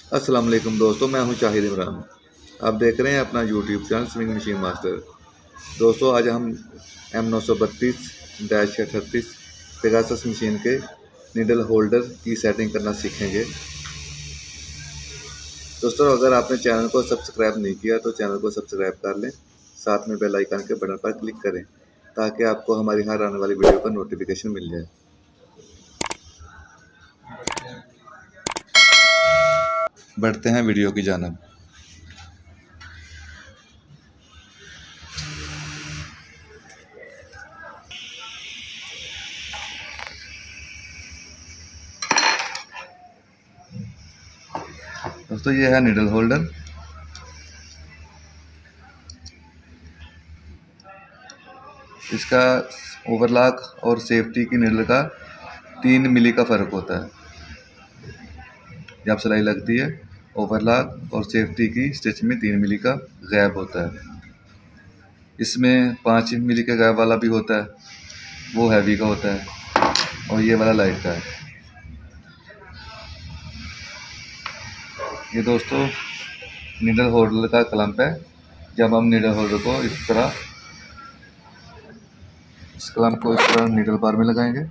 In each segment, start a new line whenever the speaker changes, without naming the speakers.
अस्सलाम वालेकुम दोस्तों, मैं हूं शाहिद इमरान। आप देख रहे हैं अपना YouTube channel swing machine master. दोस्तों आज हम M932-38 पेगासस मशीन के नीडल होल्डर की सेटिंग करना सीखेंगे। दोस्तों अगर आपने चैनल को सब्सक्राइब नहीं किया तो चैनल को सब्सक्राइब कर लें, साथ में बेल आइकन के बटन पर क्लिक करें ताकि आपको हमारी हर आने वाली वीडियो का नोटिफिकेशन मिल जाए। बढ़ते हैं वीडियो की जानिब। दोस्तों ये है नीडल होल्डर। इसका ओवरलॉक और सेफ्टी की नीडल का 3 मिली का फ़र्क होता है। जब सिलाई लगती है ओवरलॉक और सेफ्टी की स्टिच में 3 मिली का गैप होता है। इसमें 5 मिली का गैप वाला भी होता है, वो हैवी का होता है, और ये वाला लाइट का है। ये दोस्तों नीडल होल्डर का क्लैंप है। जब हम नीडल होल्डर को इस क्लैंप को इस तरह नीडल बार में लगाएंगे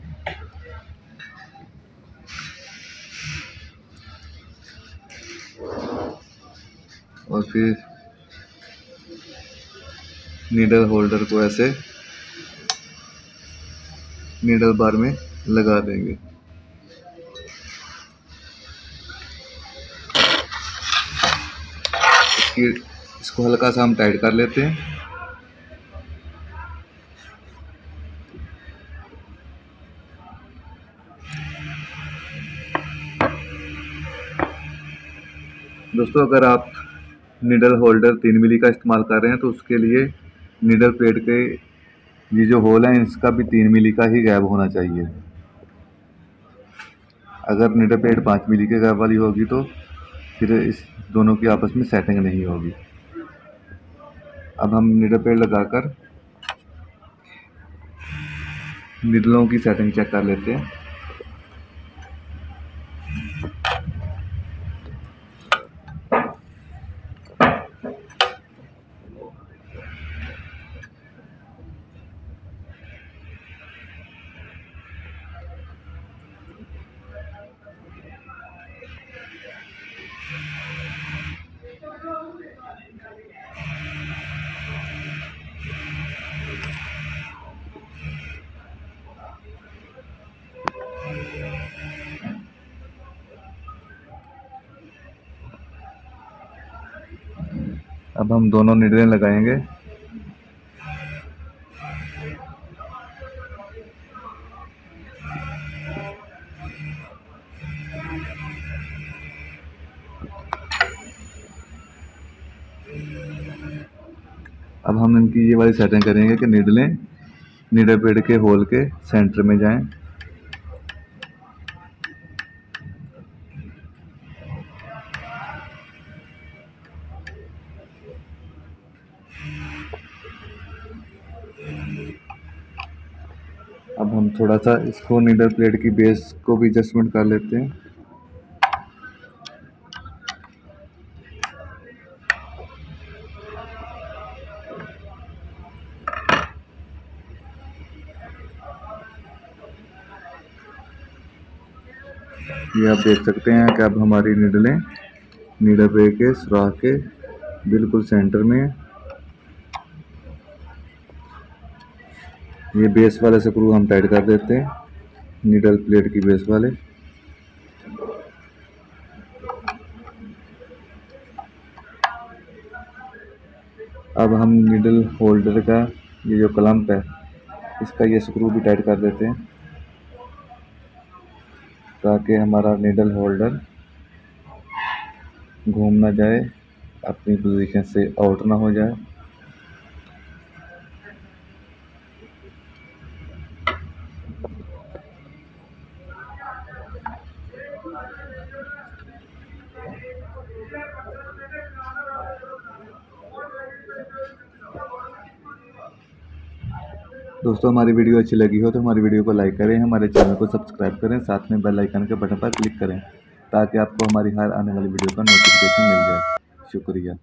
और फिर नीडल होल्डर को ऐसे नीडल बार में लगा देंगे। इसको हल्का सा हम टाइट कर लेते हैं। दोस्तों अगर आप नीडल होल्डर 3 मिली का इस्तेमाल कर रहे हैं तो उसके लिए नीडल प्लेट के ये जो होल है इसका भी 3 मिली का ही गैप होना चाहिए। अगर नीडल प्लेट 5 मिली के गैप वाली होगी तो फिर इस दोनों की आपस में सेटिंग नहीं होगी। अब हम नीडल प्लेट लगाकर नीडलों की सेटिंग चेक कर लेते हैं। अब हम दोनों नीडलें लगाएंगे। अब हम इनकी ये वाली सेटिंग करेंगे कि नीडलें नीडल प्लेट के होल के सेंटर में जाएं। अब हम थोड़ा सा इसको नीडल प्लेट की बेस को भी एडजस्टमेंट कर लेते हैं। ये आप देख सकते हैं कि अब हमारी नीडलें नीडल प्लेट के सुराख के बिल्कुल सेंटर में है। ये बेस वाले स्क्रू हम टाइट कर देते हैं, नीडल प्लेट की बेस वाले। अब हम नीडल होल्डर का ये जो क्लैंप है इसका ये स्क्रू भी टाइट कर देते हैं ताकि हमारा नीडल होल्डर घूम ना जाए, अपनी पोजीशन से आउट ना हो जाए। दोस्तों हमारी वीडियो अच्छी लगी हो तो हमारी वीडियो को लाइक करें, हमारे चैनल को सब्सक्राइब करें, साथ में बेल आइकन के बटन पर क्लिक करें ताकि आपको हमारी हर आने वाली वीडियो का नोटिफिकेशन मिल जाए। शुक्रिया।